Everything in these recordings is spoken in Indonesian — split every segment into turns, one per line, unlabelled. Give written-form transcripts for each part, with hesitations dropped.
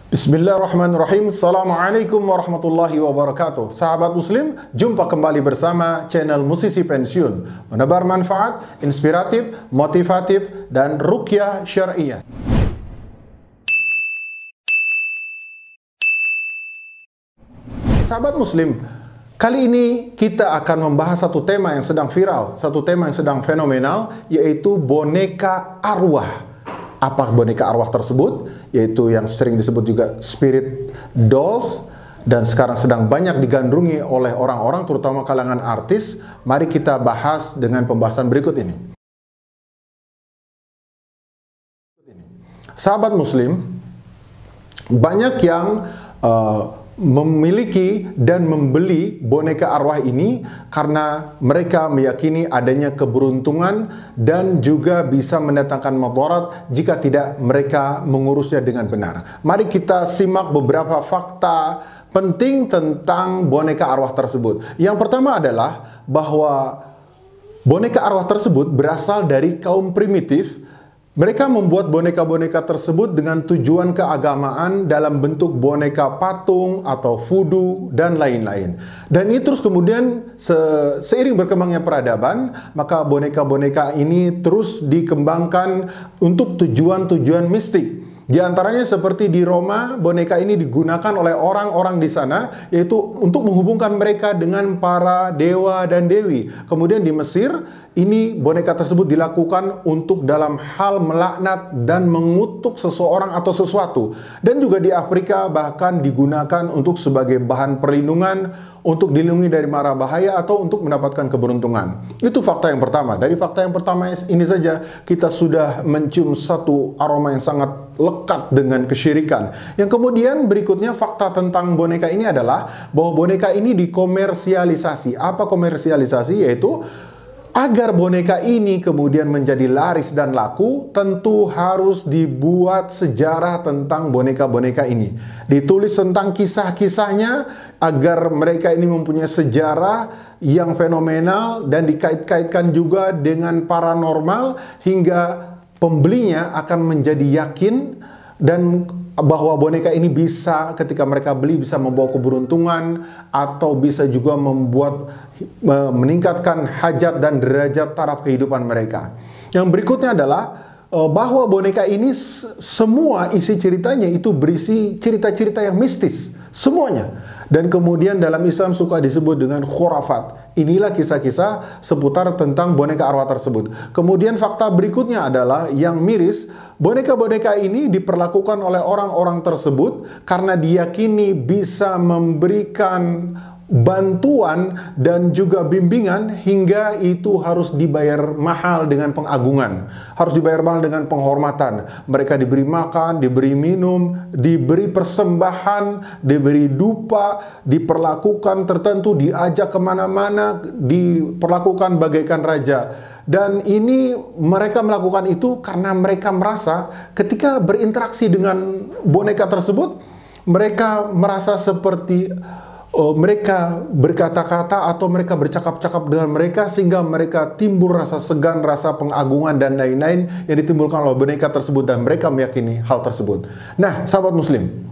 Bismillahirrahmanirrahim. Assalamualaikum warahmatullahi wabarakatuh. Sahabat muslim, jumpa kembali bersama channel Musisi Pensiun, menebar manfaat, inspiratif, motivatif, dan ruqyah syariah. Sahabat muslim, kali ini kita akan membahas satu tema yang sedang viral, satu tema yang sedang fenomenal, yaitu boneka arwah. Apa boneka arwah tersebut? Yaitu yang sering disebut juga spirit dolls, dan sekarang sedang banyak digandrungi oleh orang-orang, terutama kalangan artis. Mari kita bahas dengan pembahasan berikut ini. Sahabat muslim, banyak yang memiliki dan membeli boneka arwah ini karena mereka meyakini adanya keberuntungan dan juga bisa mendatangkan mudarat jika tidak mereka mengurusnya dengan benar. Mari kita simak beberapa fakta penting tentang boneka arwah tersebut. Yang pertama adalah bahwa boneka arwah tersebut berasal dari kaum primitif. Mereka membuat boneka-boneka tersebut dengan tujuan keagamaan dalam bentuk boneka patung atau voodoo dan lain-lain. Dan ini terus kemudian seiring berkembangnya peradaban, maka boneka-boneka ini terus dikembangkan untuk tujuan-tujuan mistik. Di antaranya seperti di Roma, boneka ini digunakan oleh orang-orang di sana, yaitu untuk menghubungkan mereka dengan para dewa dan dewi. Kemudian di Mesir, ini boneka tersebut dilakukan untuk dalam hal melaknat dan mengutuk seseorang atau sesuatu. Dan juga di Afrika bahkan digunakan untuk sebagai bahan perlindungan, untuk dilindungi dari mara bahaya atau untuk mendapatkan keberuntungan. Itu fakta yang pertama. Dari fakta yang pertama ini saja kita sudah mencium satu aroma yang sangat lekat dengan kesyirikan. Yang kemudian berikutnya fakta tentang boneka ini adalah bahwa boneka ini dikomersialisasi. Apa komersialisasi? Yaitu agar boneka ini kemudian menjadi laris dan laku, tentu harus dibuat sejarah tentang boneka-boneka ini. Ditulis tentang kisah-kisahnya agar mereka ini mempunyai sejarah yang fenomenal dan dikait-kaitkan juga dengan paranormal hingga pembelinya akan menjadi yakin dan bahwa boneka ini bisa ketika mereka beli bisa membawa keberuntungan atau bisa juga meningkatkan hajat dan derajat taraf kehidupan mereka. Yang berikutnya adalah bahwa boneka ini semua isi ceritanya itu berisi cerita-cerita yang mistis semuanya. Dan kemudian dalam Islam suka disebut dengan khurafat. Inilah kisah-kisah seputar tentang boneka arwah tersebut. Kemudian fakta berikutnya adalah yang miris, boneka-boneka ini diperlakukan oleh orang-orang tersebut karena diyakini bisa memberikan bantuan dan juga bimbingan hingga itu harus dibayar mahal dengan pengagungan, harus dibayar mahal dengan penghormatan. Mereka diberi makan, diberi minum, diberi persembahan, diberi dupa, diperlakukan tertentu, diajak kemana-mana, diperlakukan bagaikan raja. Dan ini mereka melakukan itu karena mereka merasa ketika berinteraksi dengan boneka tersebut, mereka merasa seperti mereka berkata-kata atau mereka bercakap-cakap dengan mereka sehingga mereka timbul rasa segan, rasa pengagungan dan lain-lain yang ditimbulkan oleh boneka tersebut dan mereka meyakini hal tersebut. Nah, sahabat muslim,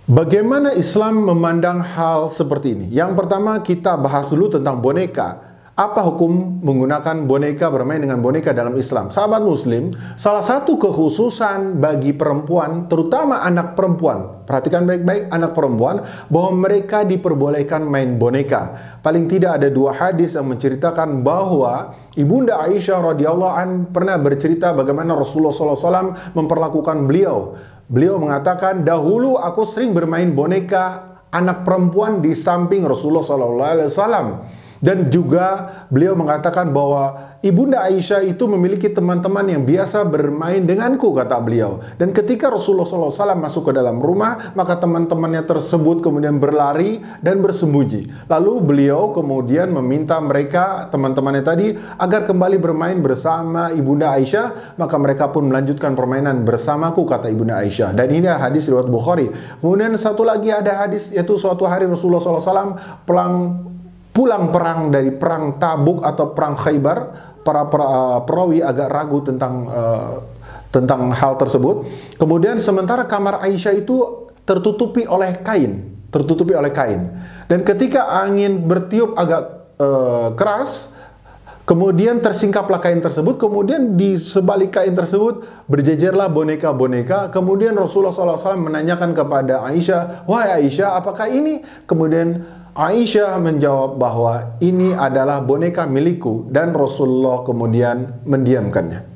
bagaimana Islam memandang hal seperti ini? Yang pertama kita bahas dulu tentang boneka. Apa hukum menggunakan boneka, bermain dengan boneka dalam Islam? Sahabat muslim, salah satu kekhususan bagi perempuan, terutama anak perempuan, perhatikan baik-baik anak perempuan, bahwa mereka diperbolehkan main boneka. Paling tidak ada dua hadis yang menceritakan bahwa Ibunda Aisyah radhiyallahu an pernah bercerita bagaimana Rasulullah SAW memperlakukan beliau. Beliau mengatakan, dahulu aku sering bermain boneka anak perempuan di samping Rasulullah SAW. Dan juga beliau mengatakan bahwa Ibunda Aisyah itu memiliki teman-teman yang biasa bermain denganku, kata beliau. Dan ketika Rasulullah SAW masuk ke dalam rumah, maka teman-temannya tersebut kemudian berlari dan bersembunyi. Lalu beliau kemudian meminta mereka, teman-temannya tadi, agar kembali bermain bersama Ibunda Aisyah. Maka mereka pun melanjutkan permainan bersamaku, kata Ibunda Aisyah. Dan ini hadis riwayat Bukhari. Kemudian satu lagi ada hadis, yaitu suatu hari Rasulullah SAW pulang perang dari perang Tabuk atau perang Khaybar, para perawi agak ragu tentang hal tersebut. Kemudian sementara kamar Aisyah itu tertutupi oleh kain. Dan ketika angin bertiup agak keras, kemudian tersingkaplah kain tersebut, kemudian di sebalik kain tersebut berjejerlah boneka-boneka. Kemudian Rasulullah SAW menanyakan kepada Aisyah, "Wahai Aisyah, apakah ini?" Kemudian Aisyah menjawab bahwa ini adalah boneka milikku, dan Rasulullah kemudian mendiamkannya.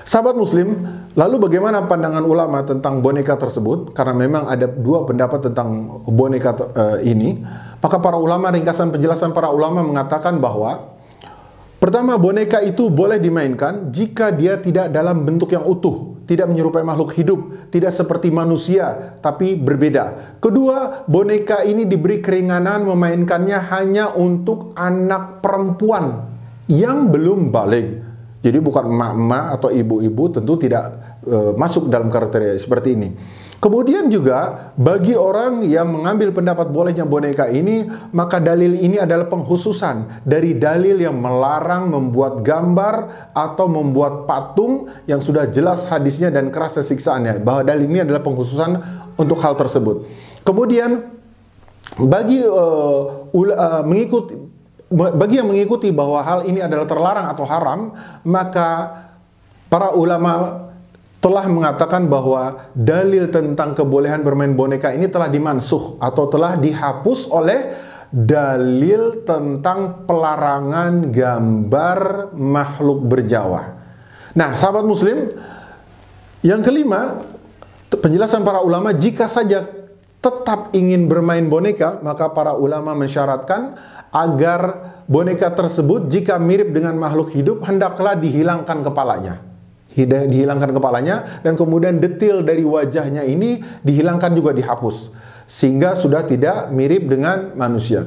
Sahabat Muslim, lalu bagaimana pandangan ulama tentang boneka tersebut? Karena memang ada dua pendapat tentang boneka ini. Maka para ulama, ringkasan penjelasan para ulama mengatakan bahwa pertama, boneka itu boleh dimainkan jika dia tidak dalam bentuk yang utuh, tidak menyerupai makhluk hidup, tidak seperti manusia, tapi berbeda. Kedua, boneka ini diberi keringanan memainkannya hanya untuk anak perempuan yang belum baligh. Jadi bukan emak-emak atau ibu-ibu, tentu tidak masuk dalam kriteria seperti ini. Kemudian juga bagi orang yang mengambil pendapat bolehnya boneka ini, maka dalil ini adalah pengkhususan dari dalil yang melarang membuat gambar atau membuat patung yang sudah jelas hadisnya dan keras siksaannya. Bahwa dalil ini adalah pengkhususan untuk hal tersebut. Kemudian bagi yang mengikuti bahwa hal ini adalah terlarang atau haram, maka para ulama telah mengatakan bahwa dalil tentang kebolehan bermain boneka ini telah dimansuh atau telah dihapus oleh dalil tentang pelarangan gambar makhluk berjawa. Nah, sahabat Muslim, yang kelima, penjelasan para ulama, jika saja tetap ingin bermain boneka, maka para ulama mensyaratkan agar boneka tersebut jika mirip dengan makhluk hidup, hendaklah dihilangkan kepalanya, dan kemudian detil dari wajahnya ini dihilangkan, juga dihapus, sehingga sudah tidak mirip dengan manusia.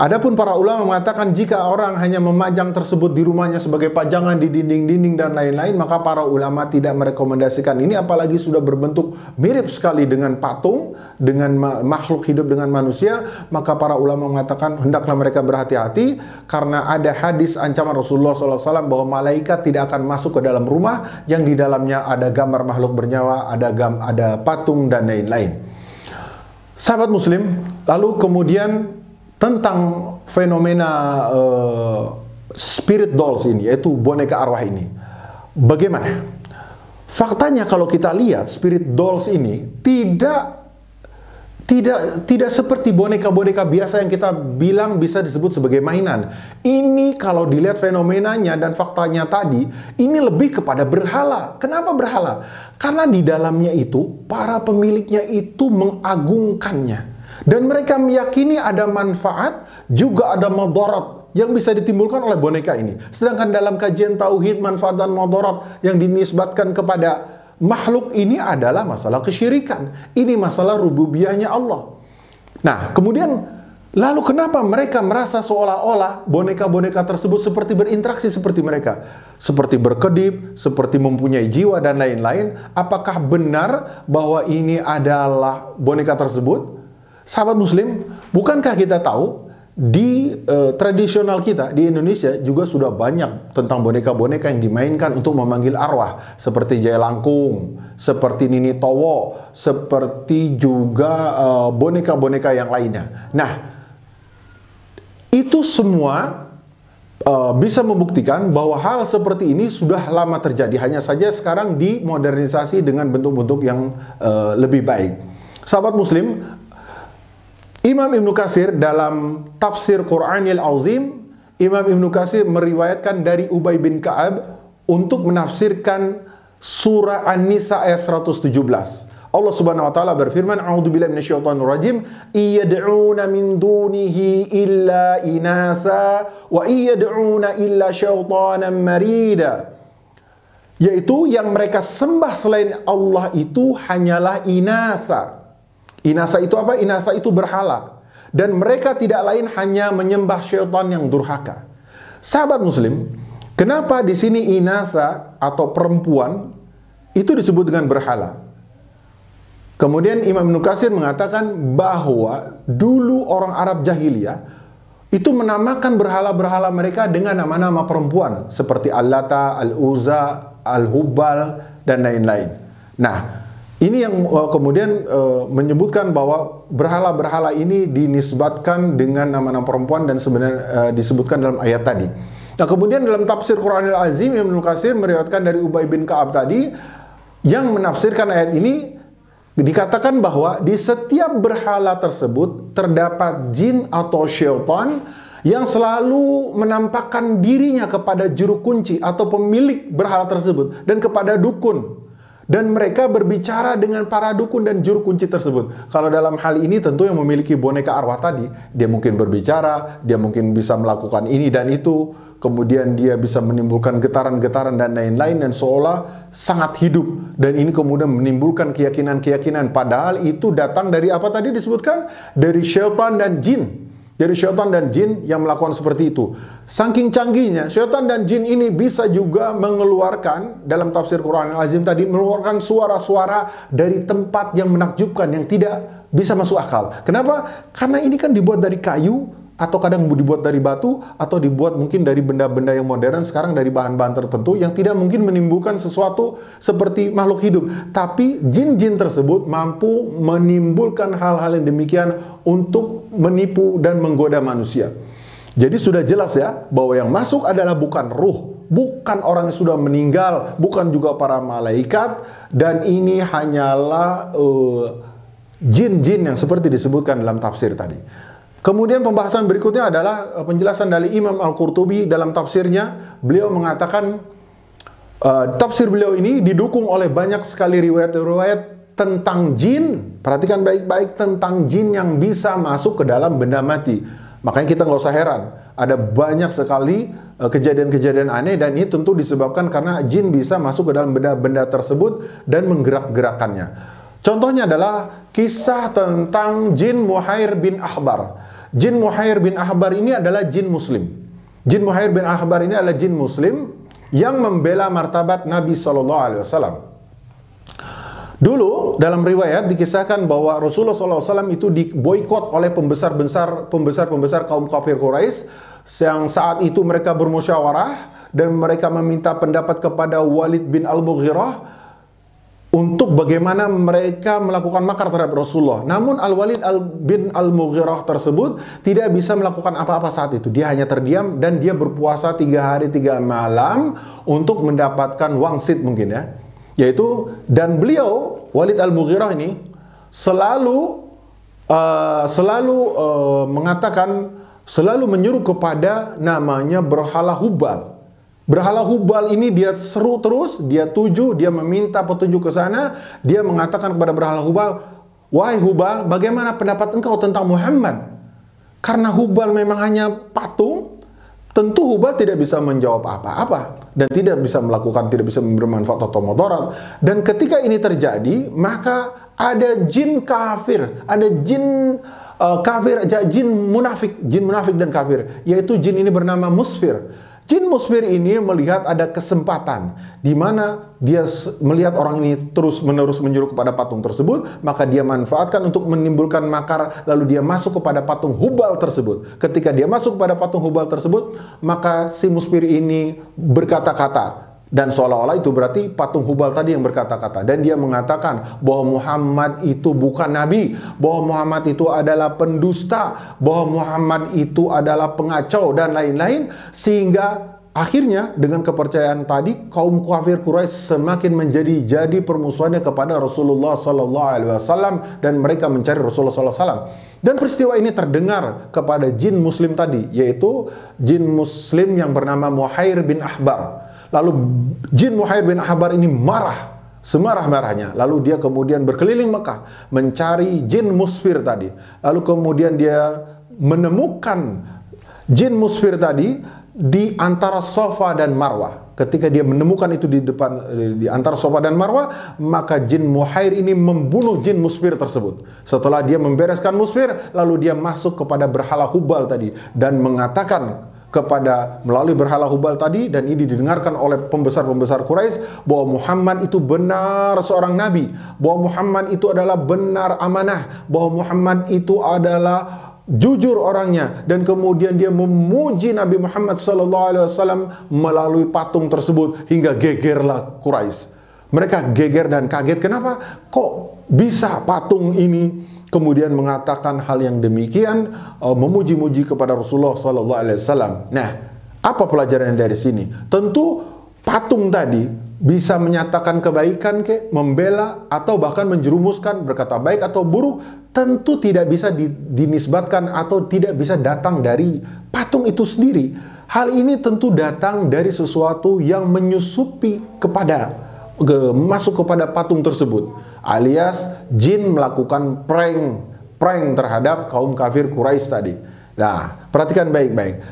Adapun para ulama mengatakan jika orang hanya memajang tersebut di rumahnya sebagai pajangan di dinding-dinding dan lain-lain, maka para ulama tidak merekomendasikan ini, apalagi sudah berbentuk mirip sekali dengan patung, dengan makhluk hidup, dengan manusia. Maka para ulama mengatakan hendaklah mereka berhati-hati, karena ada hadis ancaman Rasulullah SAW bahwa malaikat tidak akan masuk ke dalam rumah yang di dalamnya ada gambar makhluk bernyawa, ada patung dan lain-lain. Sahabat Muslim, lalu kemudian tentang fenomena spirit dolls ini, yaitu boneka arwah ini, bagaimana? Faktanya kalau kita lihat, spirit dolls ini tidak seperti boneka-boneka biasa yang kita bilang bisa disebut sebagai mainan. Ini kalau dilihat fenomenanya dan faktanya tadi, ini lebih kepada berhala. Kenapa berhala? Karena di dalamnya itu para pemiliknya itu mengagungkannya. Dan mereka meyakini ada manfaat, juga ada madarat yang bisa ditimbulkan oleh boneka ini. Sedangkan dalam kajian tauhid, manfaat dan madarat yang dinisbatkan kepada makhluk ini adalah masalah kesyirikan. Ini masalah rububiyahnya Allah. Nah, kemudian lalu kenapa mereka merasa seolah-olah boneka-boneka tersebut seperti berinteraksi seperti mereka? Seperti berkedip, seperti mempunyai jiwa dan lain-lain. Apakah benar bahwa ini adalah boneka tersebut? Sahabat Muslim, bukankah kita tahu di tradisional kita di Indonesia juga sudah banyak tentang boneka-boneka yang dimainkan untuk memanggil arwah, seperti Jaya Langkung, seperti Nini Towo, seperti juga boneka-boneka yang lainnya. Nah, itu semua bisa membuktikan bahwa hal seperti ini sudah lama terjadi, hanya saja sekarang dimodernisasi dengan bentuk-bentuk yang lebih baik. Sahabat Muslim, Imam Ibnu Katsir dalam tafsir Qur'anil Azim, Imam Ibnu Katsir meriwayatkan dari Ubay bin Ka'ab untuk menafsirkan surah An-Nisa ayat 117. Allah Subhanahu wa taala berfirman, "A'udzubillahi minasyaitonir rajim, iyad'una min dunihi illa inasa wa iyad'una illa syaitanan marida." Yaitu yang mereka sembah selain Allah itu hanyalah inasa. Inasa itu apa? Inasa itu berhala. Dan mereka tidak lain hanya menyembah syaitan yang durhaka. Sahabat Muslim, kenapa di sini inasa atau perempuan itu disebut dengan berhala? Kemudian Imam Ibnu Katsir mengatakan bahwa dulu orang Arab jahiliyah itu menamakan berhala-berhala mereka dengan nama-nama perempuan seperti Al-Lata, Al-Uzza, Al-Hubal, dan lain-lain. Nah, ini yang kemudian menyebutkan bahwa berhala-berhala ini dinisbatkan dengan nama-nama perempuan dan sebenarnya disebutkan dalam ayat tadi. Nah, kemudian dalam tafsir Quranil Azim, Ibnu Katsir meriwayatkan dari Ubay bin Ka'ab tadi yang menafsirkan ayat ini, dikatakan bahwa di setiap berhala tersebut terdapat jin atau syaitan yang selalu menampakkan dirinya kepada juru kunci atau pemilik berhala tersebut dan kepada dukun. Dan mereka berbicara dengan para dukun dan juru kunci tersebut. Kalau dalam hal ini tentu yang memiliki boneka arwah tadi, dia mungkin berbicara, dia mungkin bisa melakukan ini dan itu, kemudian dia bisa menimbulkan getaran-getaran dan lain-lain, dan seolah sangat hidup. Dan ini kemudian menimbulkan keyakinan-keyakinan, padahal itu datang dari apa tadi disebutkan? Dari syaitan dan jin. Dari syaitan dan jin yang melakukan seperti itu. Saking canggihnya, syaitan dan jin ini bisa juga mengeluarkan, dalam tafsir Quran Al-Azim tadi, mengeluarkan suara-suara dari tempat yang menakjubkan, yang tidak bisa masuk akal. Kenapa? Karena ini kan dibuat dari kayu, atau kadang dibuat dari batu, atau dibuat mungkin dari benda-benda yang modern sekarang, dari bahan-bahan tertentu yang tidak mungkin menimbulkan sesuatu seperti makhluk hidup. Tapi jin-jin tersebut mampu menimbulkan hal-hal yang demikian untuk menipu dan menggoda manusia. Jadi sudah jelas ya, bahwa yang masuk adalah bukan ruh, bukan orang yang sudah meninggal, bukan juga para malaikat, dan ini hanyalah jin-jin yang seperti disebutkan dalam tafsir tadi. Kemudian pembahasan berikutnya adalah penjelasan dari Imam Al-Qurtubi dalam tafsirnya. Beliau mengatakan tafsir beliau ini didukung oleh banyak sekali riwayat-riwayat tentang jin. Perhatikan baik-baik, tentang jin yang bisa masuk ke dalam benda mati. Makanya kita nggak usah heran, ada banyak sekali kejadian-kejadian aneh, dan ini tentu disebabkan karena jin bisa masuk ke dalam benda-benda tersebut dan menggerak-gerakannya. Contohnya adalah kisah tentang jin Muhair bin Ahbar. Jin Muhair bin Ahbar ini adalah jin muslim. Jin Muhair bin Ahbar ini adalah jin muslim yang membela martabat Nabi SAW. Dulu dalam riwayat dikisahkan bahwa Rasulullah SAW itu diboikot oleh pembesar kaum kafir Quraisy, yang saat itu mereka bermusyawarah dan mereka meminta pendapat kepada Walid bin Al-Mughirah untuk bagaimana mereka melakukan makar terhadap Rasulullah. Namun Al-Walid bin Al-Mughirah tersebut tidak bisa melakukan apa-apa saat itu. Dia hanya terdiam dan dia berpuasa 3 hari 3 malam untuk mendapatkan wangsit mungkin ya. Dan beliau, Walid Al-Mughirah ini, selalu menyuruh kepada namanya berhala Hubal. Berhala Hubal ini dia seru terus, dia tuju, dia meminta petunjuk ke sana, dia mengatakan kepada berhala Hubal, "Wahai Hubal, bagaimana pendapat engkau tentang Muhammad?" Karena Hubal memang hanya patung, tentu Hubal tidak bisa menjawab apa-apa dan tidak bisa memberi manfaat atau mudarat. Dan ketika ini terjadi, maka ada jin kafir, ada jin kafir, jin munafik dan kafir, yaitu jin ini bernama Musfir. Jin Musfir ini melihat ada kesempatan di mana dia melihat orang ini terus-menerus menyuruh kepada patung tersebut, maka dia manfaatkan untuk menimbulkan makar, lalu dia masuk kepada patung Hubal tersebut. Ketika dia masuk kepada patung Hubal tersebut, maka si Musfir ini berkata-kata, dan seolah-olah itu berarti patung Hubal tadi yang berkata-kata, dan dia mengatakan bahwa Muhammad itu bukan nabi, bahwa Muhammad itu adalah pendusta, bahwa Muhammad itu adalah pengacau dan lain-lain, sehingga akhirnya dengan kepercayaan tadi kaum kafir Quraisy semakin jadi permusuhannya kepada Rasulullah SAW, dan mereka mencari Rasulullah SAW. Dan peristiwa ini terdengar kepada jin muslim tadi, yaitu jin muslim yang bernama Muhair bin Ahbar. Lalu jin Muhair bin Ahbar ini marah, semarah-marahnya. Lalu dia kemudian berkeliling Mekah mencari jin Musfir tadi. Lalu kemudian dia menemukan jin Musfir tadi di antara Safa dan Marwah. Ketika dia menemukan itu di antara Safa dan Marwah, maka jin Muhair ini membunuh jin Musfir tersebut. Setelah dia membereskan Musfir, lalu dia masuk kepada berhala Hubal tadi dan mengatakan melalui berhala Hubal tadi, dan ini didengarkan oleh pembesar-pembesar Quraisy, bahwa Muhammad itu benar seorang nabi, bahwa Muhammad itu adalah benar amanah, bahwa Muhammad itu adalah jujur orangnya, dan kemudian dia memuji Nabi Muhammad SAW melalui patung tersebut, hingga gegerlah Quraisy. Mereka geger dan kaget, kenapa? Kok bisa patung ini kemudian mengatakan hal yang demikian, memuji-muji kepada Rasulullah SAW. Nah, apa pelajaran dari sini? Tentu patung tadi bisa menyatakan kebaikan, membela, atau bahkan menjerumuskan, berkata baik atau buruk, tentu tidak bisa dinisbatkan atau tidak bisa datang dari patung itu sendiri. Hal ini tentu datang dari sesuatu yang menyusupi masuk kepada patung tersebut, alias jin melakukan prank terhadap kaum kafir Quraisy tadi. Nah, perhatikan baik-baik.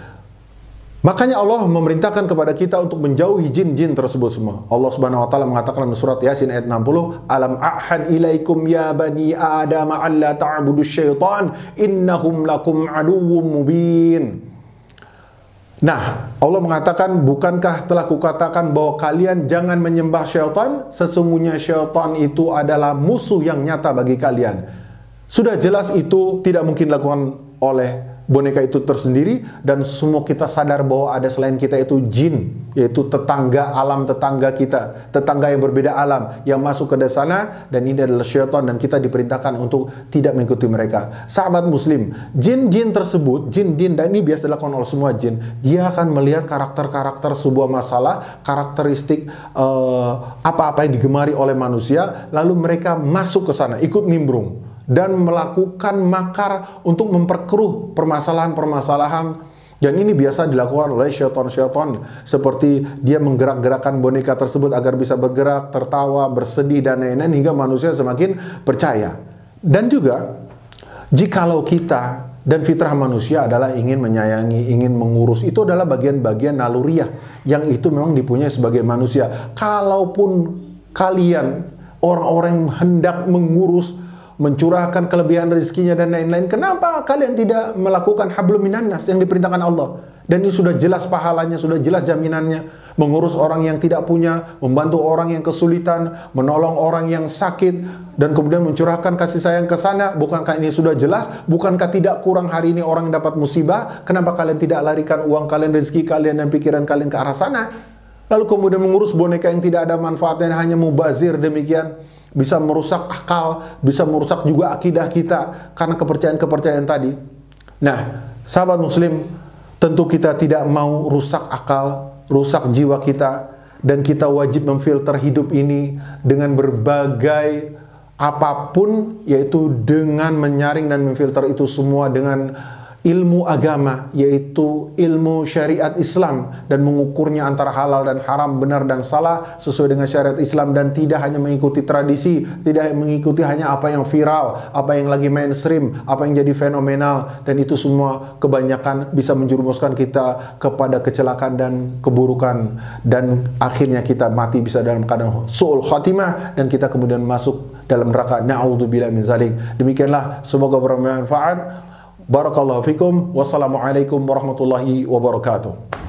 Makanya Allah memerintahkan kepada kita untuk menjauhi jin-jin tersebut semua. Allah Subhanahu wa taala mengatakan dalam surat Yasin ayat 60, "Alam a'had ilaikum ya bani Adam alla ta'budu syaitan innahum lakum aduwwum mubin." Nah, Allah mengatakan, bukankah telah kukatakan bahwa kalian jangan menyembah syaitan? Sesungguhnya syaitan itu adalah musuh yang nyata bagi kalian. Sudah jelas itu tidak mungkin dilakukan oleh boneka itu tersendiri, dan semua kita sadar bahwa ada selain kita itu jin, yaitu tetangga alam tetangga kita, tetangga yang berbeda alam yang masuk ke sana, dan ini adalah syaitan, dan kita diperintahkan untuk tidak mengikuti mereka. Sahabat muslim, jin-jin tersebut, jin-jin, dan ini biasa dilakukan oleh semua jin, dia akan melihat karakter-karakter sebuah masalah, karakteristik apa-apa yang digemari oleh manusia, lalu mereka masuk ke sana, ikut nimbrung dan melakukan makar untuk memperkeruh permasalahan-permasalahan. Dan ini biasa dilakukan oleh syaitan-syaitan, seperti dia menggerak-gerakkan boneka tersebut agar bisa bergerak, tertawa, bersedih, dan lain-lain, hingga manusia semakin percaya. Dan juga jikalau kita dan fitrah manusia adalah ingin menyayangi, ingin mengurus, itu adalah bagian-bagian naluriah yang itu memang dipunyai sebagai manusia. Kalaupun kalian orang-orang yang hendak mengurus, mencurahkan kelebihan rezekinya dan lain-lain, kenapa kalian tidak melakukan hablum minan nas yang diperintahkan Allah? Dan ini sudah jelas pahalanya, sudah jelas jaminannya. Mengurus orang yang tidak punya, membantu orang yang kesulitan, menolong orang yang sakit, dan kemudian mencurahkan kasih sayang ke sana. Bukankah ini sudah jelas? Bukankah tidak kurang hari ini orang dapat musibah? Kenapa kalian tidak larikan uang kalian, rezeki kalian, dan pikiran kalian ke arah sana? Lalu kemudian mengurus boneka yang tidak ada manfaatnya, hanya mubazir demikian, bisa merusak akal, bisa merusak juga akidah kita karena kepercayaan-kepercayaan tadi. Nah, sahabat muslim, tentu kita tidak mau rusak akal, rusak jiwa kita, dan kita wajib memfilter hidup ini dengan berbagai apapun, yaitu dengan menyaring dan memfilter itu semua dengan ilmu agama, yaitu ilmu syariat Islam, dan mengukurnya antara halal dan haram, benar dan salah sesuai dengan syariat Islam, dan tidak hanya mengikuti tradisi, tidak mengikuti hanya apa yang viral, apa yang lagi mainstream, apa yang jadi fenomenal, dan itu semua kebanyakan bisa menjerumuskan kita kepada kecelakaan dan keburukan, dan akhirnya kita mati bisa dalam keadaan su'ul khatimah, dan kita kemudian masuk dalam neraka. Na'udzubillah min zalik. Demikianlah, semoga bermanfaat. Barakallahu fikum. Wassalamualaikum warahmatullahi wabarakatuh.